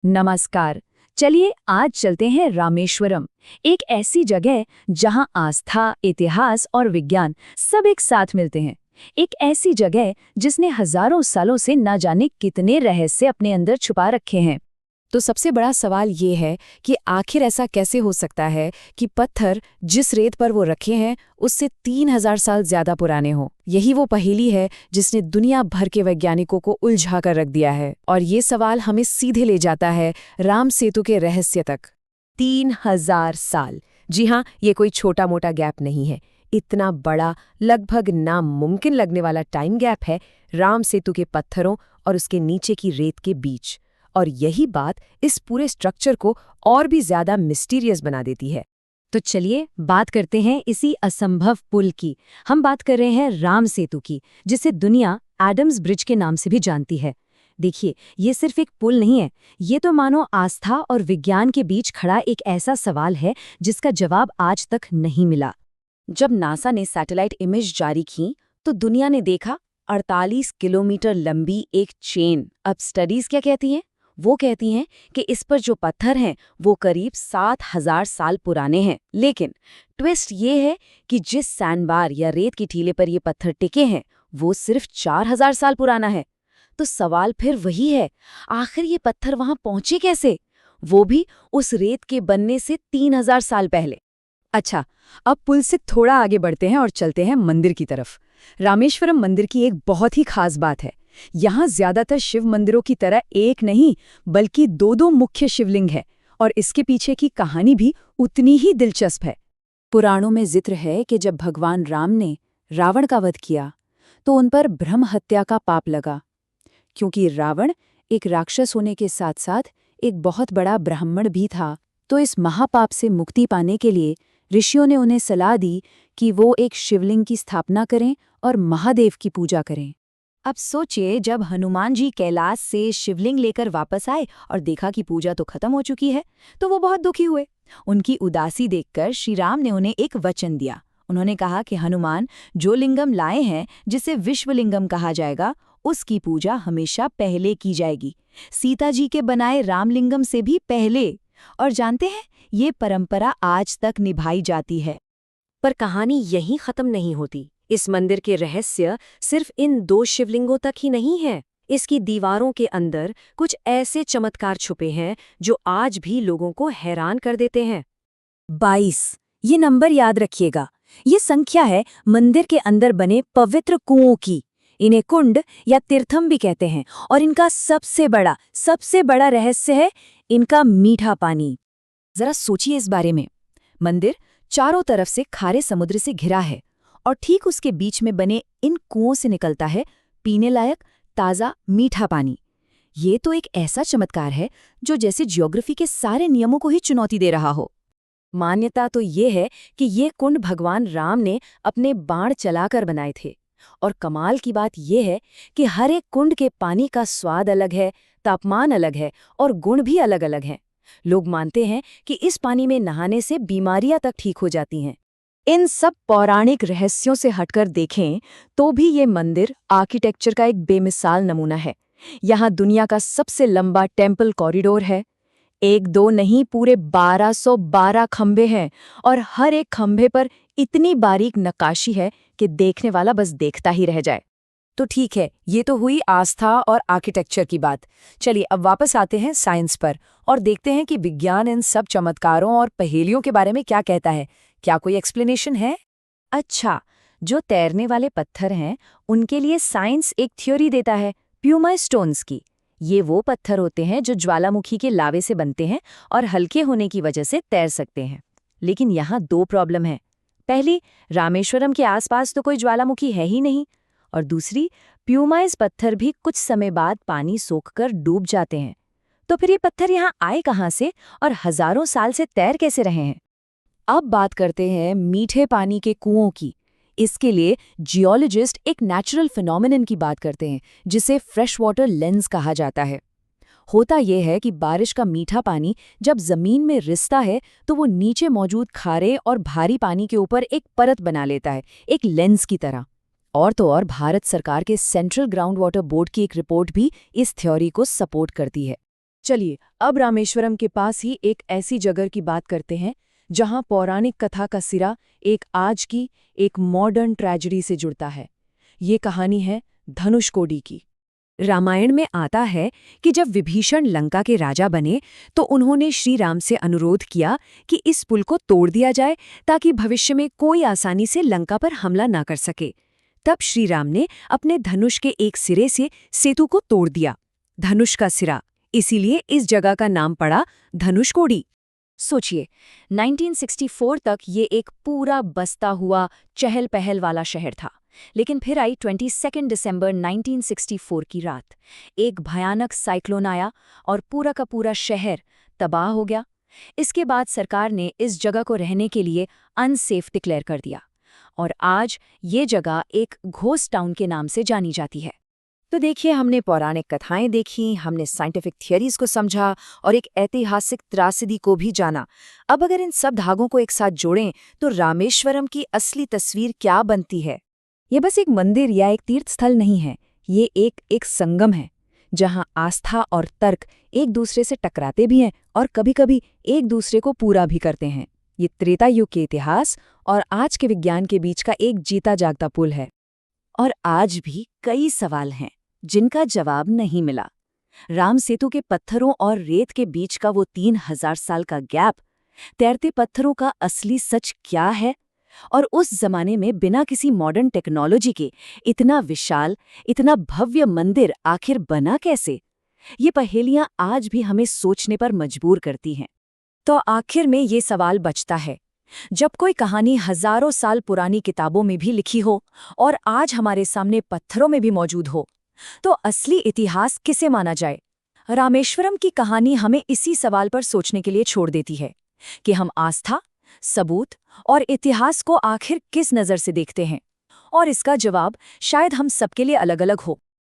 नमस्कार। चलिए आज चलते हैं रामेश्वरम, एक ऐसी जगह जहां आस्था, इतिहास और विज्ञान सब एक साथ मिलते हैं। एक ऐसी जगह जिसने हजारों सालों से न जाने कितने रहस्य अपने अंदर छुपा रखे हैं। तो सबसे बड़ा सवाल ये है कि आखिर ऐसा कैसे हो सकता है कि पत्थर जिस रेत पर वो रखे हैं उससे 3000 साल ज्यादा पुराने हों। यही वो पहेली है जिसने दुनिया भर के वैज्ञानिकों को उलझा कर रख दिया है। और ये सवाल हमें सीधे ले जाता है राम सेतु के रहस्य तक। 3000 साल, जी हाँ, ये कोई छोटा मोटा गैप नहीं है। इतना बड़ा, लगभग नामुमकिन लगने वाला टाइम गैप है राम सेतु के पत्थरों और उसके नीचे की रेत के बीच। और यही बात इस पूरे स्ट्रक्चर को और भी ज्यादा मिस्टीरियस बना देती है। तो चलिए बात करते हैं इसी असंभव पुल की। हम बात कर रहे हैं राम सेतु की, जिसे दुनिया एडम्स ब्रिज के नाम से भी जानती है। देखिए, ये सिर्फ एक पुल नहीं है, ये तो मानो आस्था और विज्ञान के बीच खड़ा एक ऐसा सवाल है जिसका जवाब आज तक नहीं मिला। जब नासा ने सैटेलाइट इमेज जारी की तो दुनिया ने देखा 48 किलोमीटर लंबी एक चेन। अब स्टडीज क्या कहती हैं? वो कहती हैं कि इस पर जो पत्थर हैं वो करीब 7000 साल पुराने हैं। लेकिन ट्विस्ट ये है कि जिस सैंडबार या रेत की टीले पर ये पत्थर टिके हैं वो सिर्फ 4000 साल पुराना है। तो सवाल फिर वही है, आखिर ये पत्थर वहां पहुंचे कैसे, वो भी उस रेत के बनने से 3000 साल पहले। अच्छा, अब पुल से थोड़ा आगे बढ़ते हैं और चलते हैं मंदिर की तरफ। रामेश्वरम मंदिर की एक बहुत ही खास बात है, यहाँ ज्यादातर शिव मंदिरों की तरह एक नहीं बल्कि दो मुख्य शिवलिंग है, और इसके पीछे की कहानी भी उतनी ही दिलचस्प है। पुराणों में जिक्र है कि जब भगवान राम ने रावण का वध किया तो उन पर ब्रह्म हत्या का पाप लगा। क्योंकि रावण एक राक्षस होने के साथ साथ एक बहुत बड़ा ब्राह्मण भी था, तो इस महापाप से मुक्ति पाने के लिए ऋषियों ने उन्हें सलाह दी कि वो एक शिवलिंग की स्थापना करें और महादेव की पूजा करें। अब सोचिए, जब हनुमान जी कैलाश से शिवलिंग लेकर वापस आए और देखा कि पूजा तो खत्म हो चुकी है, तो वो बहुत दुखी हुए। उनकी उदासी देखकर श्री राम ने उन्हें एक वचन दिया। उन्होंने कहा कि हनुमान, जो लिंगम लाए हैं जिसे विश्वलिंगम कहा जाएगा, उसकी पूजा हमेशा पहले की जाएगी, सीता जी के बनाए रामलिंगम से भी पहले। और जानते हैं, ये परंपरा आज तक निभाई जाती है। पर कहानी यहीं खत्म नहीं होती। इस मंदिर के रहस्य सिर्फ इन 2 शिवलिंगों तक ही नहीं है। इसकी दीवारों के अंदर कुछ ऐसे चमत्कार छुपे हैं जो आज भी लोगों को हैरान कर देते हैं। 22, ये नंबर याद रखिएगा। ये संख्या है मंदिर के अंदर बने पवित्र कुओं की। इन्हें कुंड या तीर्थम भी कहते हैं, और इनका सबसे बड़ा रहस्य है इनका मीठा पानी। जरा सोचिए इस बारे में। मंदिर चारों तरफ से खारे समुद्र से घिरा है, और ठीक उसके बीच में बने इन कुओं से निकलता है पीने लायक ताज़ा मीठा पानी। ये तो एक ऐसा चमत्कार है जो जैसे ज्योग्राफी के सारे नियमों को ही चुनौती दे रहा हो। मान्यता तो ये है कि ये कुंड भगवान राम ने अपने बाण चलाकर बनाए थे। और कमाल की बात ये है कि हर एक कुंड के पानी का स्वाद अलग है, तापमान अलग है और गुण भी अलग अलग हैं। लोग मानते हैं कि इस पानी में नहाने से बीमारियां तक ठीक हो जाती हैं। इन सब पौराणिक रहस्यों से हटकर देखें तो भी ये मंदिर आर्किटेक्चर का एक बेमिसाल नमूना है। यहाँ दुनिया का सबसे लंबा टेम्पल कॉरिडोर है। 1-2 नहीं, पूरे 1212 खंभे हैं, और हर एक खंभे पर इतनी बारीक नक्काशी है कि देखने वाला बस देखता ही रह जाए। तो ठीक है, ये तो हुई आस्था और आर्किटेक्चर की बात। चलिए अब वापस आते हैं साइंस पर और देखते हैं कि विज्ञान इन सब चमत्कारों और पहेलियों के बारे में क्या कहता है। क्या कोई एक्सप्लेनेशन है? अच्छा, जो तैरने वाले पत्थर हैं उनके लिए साइंस एक थ्योरी देता है, प्यूमा स्टोन्स की। ये वो पत्थर होते हैं जो ज्वालामुखी के लावे से बनते हैं और हल्के होने की वजह से तैर सकते हैं। लेकिन यहाँ 2 प्रॉब्लम है। पहली, रामेश्वरम के आसपास तो कोई ज्वालामुखी है ही नहीं, और दूसरी, प्यूमाइज पत्थर भी कुछ समय बाद पानी सोखकर डूब जाते हैं। तो फिर ये पत्थर यहाँ आए कहाँ से और हजारों साल से तैर कैसे रहे हैं? अब बात करते हैं मीठे पानी के कुओं की। इसके लिए जियोलॉजिस्ट एक नेचुरल फिनोमिनन की बात करते हैं जिसे फ्रेश वाटर लेंस कहा जाता है। होता यह है कि बारिश का मीठा पानी जब जमीन में रिसता है तो वो नीचे मौजूद खारे और भारी पानी के ऊपर एक परत बना लेता है, एक लेंस की तरह। और तो और भारत सरकार के सेंट्रल ग्राउंड वाटर बोर्ड की एक रिपोर्ट भी इस थ्योरी को सपोर्ट करती है। चलिए अब रामेश्वरम के पास ही एक ऐसी जगह की बात करते हैं जहां पौराणिक कथा का सिरा एक मॉडर्न ट्रेजेडी से जुड़ता है। ये कहानी है धनुषकोडी की। रामायण में आता है कि जब विभीषण लंका के राजा बने तो उन्होंने श्री राम से अनुरोध किया कि इस पुल को तोड़ दिया जाए ताकि भविष्य में कोई आसानी से लंका पर हमला ना कर सके। तब श्री राम ने अपने धनुष के एक सिरे से सेतु को तोड़ दिया, धनुष का सिरा। इसीलिए इस जगह का नाम पड़ा धनुषकोडी। सोचिए 1964 तक ये एक पूरा बसता हुआ चहल पहल वाला शहर था, लेकिन फिर आई 22 दिसंबर 1964 की रात। एक भयानक साइक्लोन आया और पूरा का पूरा शहर तबाह हो गया। इसके बाद सरकार ने इस जगह को रहने के लिए अनसेफ डिक्लेयर कर दिया और आज ये जगह एक घोस्ट टाउन के नाम से जानी जाती है। तो देखिए, हमने पौराणिक कथाएं देखी, हमने साइंटिफिक थियरीज को समझा और एक ऐतिहासिक त्रासदी को भी जाना। अब अगर इन सब धागों को एक साथ जोड़ें तो रामेश्वरम की असली तस्वीर क्या बनती है? ये बस एक मंदिर या एक तीर्थ स्थल नहीं है, ये एक संगम है जहां आस्था और तर्क एक दूसरे से टकराते भी हैं और कभी-कभी एक दूसरे को पूरा भी करते हैं। ये त्रेता युग के इतिहास और आज के विज्ञान के बीच का एक जीता जागता पुल है। और आज भी कई सवाल हैं जिनका जवाब नहीं मिला। राम सेतु के पत्थरों और रेत के बीच का वो 3000 साल का गैप, तैरते पत्थरों का असली सच क्या है? और उस जमाने में बिना किसी मॉडर्न टेक्नोलॉजी के इतना विशाल, इतना भव्य मंदिर आखिर बना कैसे? ये पहेलियां आज भी हमें सोचने पर मजबूर करती हैं। तो आखिर में ये सवाल बचता है, जब कोई कहानी हजारों साल पुरानी किताबों में भी लिखी हो और आज हमारे सामने पत्थरों में भी मौजूद हो, तो असली इतिहास किसे माना जाए? रामेश्वरम की कहानी हमें इसी सवाल पर सोचने के लिए छोड़ देती है कि हम आस्था, सबूत और इतिहास को आखिर किस नज़र से देखते हैं। और इसका जवाब शायद हम सबके लिए अलग-अलग हो।